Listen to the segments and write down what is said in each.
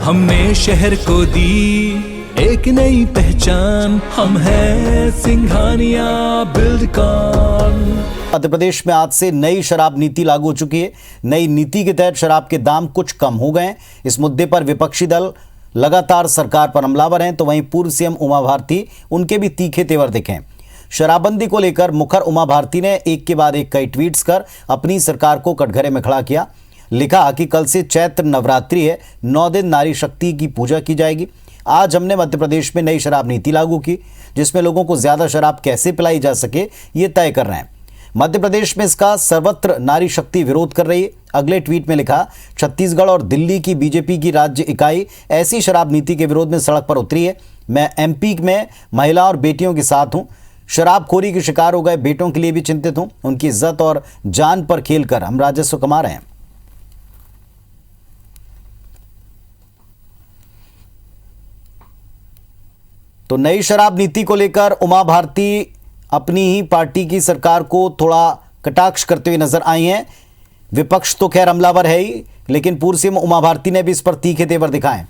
हमने शहर को दी एक नई पहचान, हम हैं सिंघानिया बिल्डकॉन। मध्य प्रदेश में आज से नई शराब नीति लागू हो चुकी है। नई नीति के तहत शराब के दाम कुछ कम हो गए हैं। इस मुद्दे पर विपक्षी दल लगातार सरकार पर हमलावर हैं, तो वहीं पूर्व सीएम उमा भारती, उनके भी तीखे तेवर दिखे हैं। शराबबंदी को लेकर मुखर उमा भारती ने एक के बाद एक कई ट्वीट्स कर अपनी सरकार को कटघरे में खड़ा किया। लिखा कि कल से चैत्र नवरात्रि है, 9 दिन नारी शक्ति की पूजा की जाएगी। आज हमने मध्य प्रदेश में नई शराब नीति लागू की, जिसमें लोगों को ज्यादा शराब कैसे पिलाई जा सके ये तय कर रहे हैं। मध्य प्रदेश में इसका सर्वत्र नारी शक्ति विरोध कर रही है। अगले ट्वीट में लिखा, छत्तीसगढ़ और दिल्ली की बीजेपी की राज्य इकाई ऐसी शराब नीति के विरोध में सड़क पर उतरी है। मैं एमपी में महिला और बेटियों के साथ हूं। शराबखोरी के शिकार हो गए बेटों के लिए भी चिंतित हूं। उनकी इज्जत और जान पर खेलकर हम राजस्व कमा रहे हैं। तो नई शराब नीति को लेकर उमा भारती अपनी ही पार्टी की सरकार को थोड़ा कटाक्ष करते हुए नजर आई हैं। विपक्ष तो खैर हमलावर है ही, लेकिन पूर्व सीएम उमा भारती ने भी इस पर तीखे तेवर दिखाए।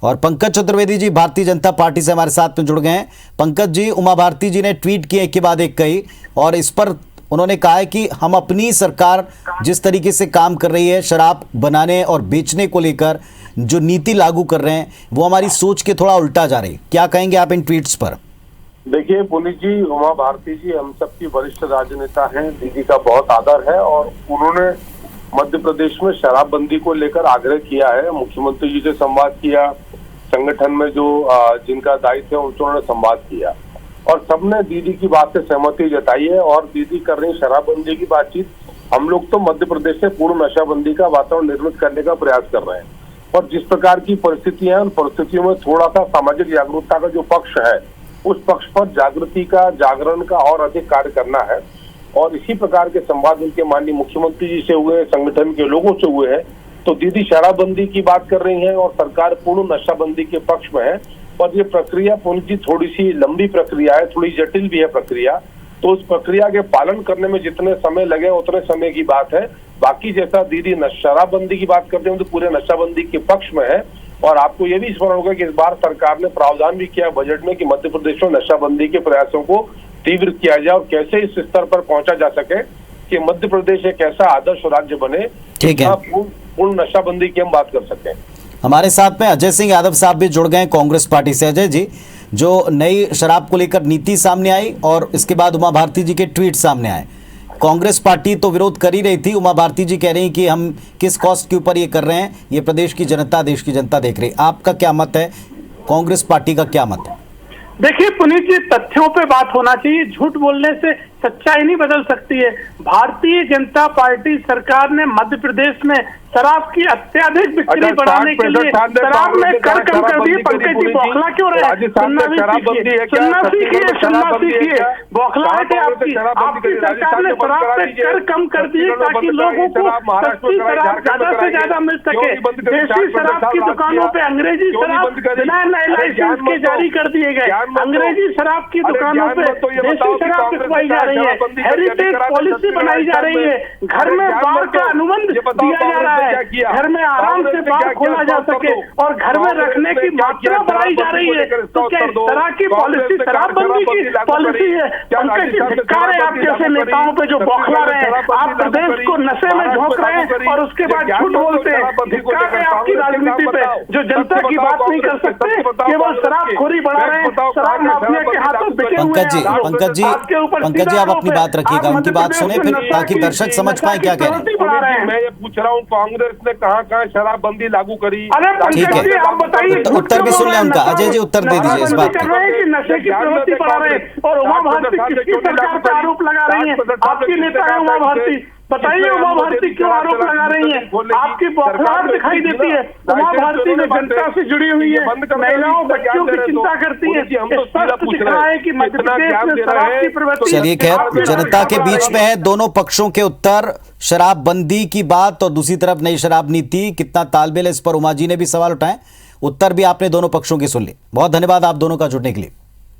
और पंकज चतुर्वेदी जी भारतीय जनता पार्टी से हमारे साथ में जुड़ गए हैं। पंकज जी, उमा भारती जी ने ट्वीट किए एक के बाद एक कई, और इस पर उन्होंने कहा है कि हम अपनी सरकार जिस तरीके से काम कर रही है शराब बनाने और बेचने को लेकर, जो नीति लागू कर रहे हैं वो हमारी सोच के थोड़ा उल्टा जा रही है। क्या कहेंगे आप इन ट्वीट्स पर? देखिए पुनीत जी, उमा भारती जी हम सबकी वरिष्ठ राजनेता हैं, दीदी का बहुत आदर है और उन्होंने मध्य प्रदेश में शराबबंदी को लेकर आग्रह किया है। मुख्यमंत्री जी से संवाद किया, संगठन में जो जिनका दायित्व है उनसे उन्होंने संवाद किया और सबने दीदी की बात से सहमति जताई है। और दीदी कर रही शराबबंदी की बातचीत, हम लोग तो मध्य प्रदेश से पूर्ण नशाबंदी का वातावरण निर्मित करने का प्रयास कर रहे हैं। और जिस प्रकार की परिस्थितियां हैं, उन परिस्थितियों में थोड़ा सा सामाजिक जागरूकता का जो पक्ष है, उस पक्ष पर जागृति का, जागरण का और अधिक कार्य करना है। और इसी प्रकार के संवाद उनके माननीय मुख्यमंत्री जी से हुए, संगठन के लोगों से हुए हैं। तो दीदी शराबबंदी की बात कर रही हैं और सरकार पूर्ण नशाबंदी के पक्ष में है। और ये प्रक्रिया पुनीत जी थोड़ी सी लंबी प्रक्रिया है, थोड़ी जटिल भी है प्रक्रिया। तो उस प्रक्रिया के पालन करने में जितने समय लगे उतने समय की बात है। बाकी जैसा दीदी शराबबंदी की बात करते हैं तो पूरे नशाबंदी के पक्ष में है। और आपको ये भी स्मरण होगा कि इस बार सरकार ने प्रावधान भी किया बजट में कि मध्य प्रदेश में नशाबंदी के प्रयासों को तीव्र किया जाए और कैसे इस स्तर पर पहुंचा जा सके कि मध्य प्रदेश एक ऐसा आदर्श राज्य बने, ठीक है, पूर्ण नशाबंदी की हम बात कर सकते हैं। हमारे साथ में अजय सिंह यादव साहब भी जुड़ गए कांग्रेस पार्टी से। अजय जी, जो नई शराब को लेकर नीति सामने आई और इसके बाद उमा भारती जी के ट्वीट सामने आए, कांग्रेस पार्टी तो विरोध कर ही रही थी। उमा भारती जी कह रही कि हम किस कॉस्ट के ऊपर ये कर रहे हैं, ये प्रदेश की जनता, देश की जनता देख रही। आपका क्या मत है? कांग्रेस पार्टी का क्या मत है? देखिए पुनीत जी, तथ्यों पे बात होना चाहिए। झूठ बोलने से सच्चाई नहीं बदल सकती है। भारतीय जनता पार्टी सरकार ने मध्य प्रदेश में शराब की अत्यधिक बिक्री बढ़ाने के लिए शराब में कर कम कर दिए। पंकज जी बौखला क्यों रहे? सुनना सीखिए। बौखला है आपकी सरकार ने शराब पे कर कम कर दिए ताकि लोगों को सस्ती शराब ज्यादा से ज्यादा मिल सके। देसी शराब की दुकानों पे अंग्रेजी शराब बिना लाइसेंस के जारी कर दिए गए। अंग्रेजी शराब की दुकानों पे देसी शराब पिसवाई जा रही है। हेरिटेज पॉलिसी बनाई जा रही है। घर में बार का अनुबंध दिया जा रहा है। घर में आराम से बार खोला जा सके और घर में रखने की मात्रा बढ़ाई जा रही है। तो क्या इस तरह की पॉलिसी शराबबंदी की पॉलिसी है? पंकज जी, धिक्कार है आप जैसे नेताओं पे जो बौखला रहे हैं। आप प्रदेश को नशे में झोंक रहे हैं और उसके बाद झूठ बोलते हैं। धिक्कार है आपकी राजनीति पे जो जनता की बात नहीं कर सकते, केवल शराबखोरी बढ़ा रहे हैं। शराब माफिया के हाथों बिके हुए हैं। पंकज जी आप अपनी बात रखिएगा, उनकी बात सुने फिर, ताकि दर्शक समझ पाए क्या कह रहे हैं। मैं ये पूछ रहा हूँ, कांग्रेस ने कहाँ शराबबंदी लागू करी? ठीक है, आप बताइए। उत्तर भी सुन लें उनका। अजय जी उत्तर दे दीजिए इस बात कर रहे हैं कि नशे की प्रवृत्ति बढ़ा रहे हैं और उमा भारती किसकी सरकार पर आरोप लगा रही है? आपकी नेता है उमा भारती। बताइए उमा भारती क्यों आरोप लगा रही है? आपकी बौखलाहट दिखाई देती है। उमा भारती ने जनता से जुड़ी हुई है, महिलाओं बच्चों की चिंता करती है। स्पष्ट दिख रहा है कि मध्य प्रदेश में शराब की प्रवृत्ति। चलिए खैर, जनता के बीच में है दोनों पक्षों के उत्तर। शराबबंदी की बात और दूसरी तरफ नई शराब नीति, कितना तालमेल है, इस पर उमा जी ने भी सवाल उठाए। उत्तर भी आपने दोनों पक्षों की सुन ली। बहुत धन्यवाद आप दोनों का जुड़ने के लिए।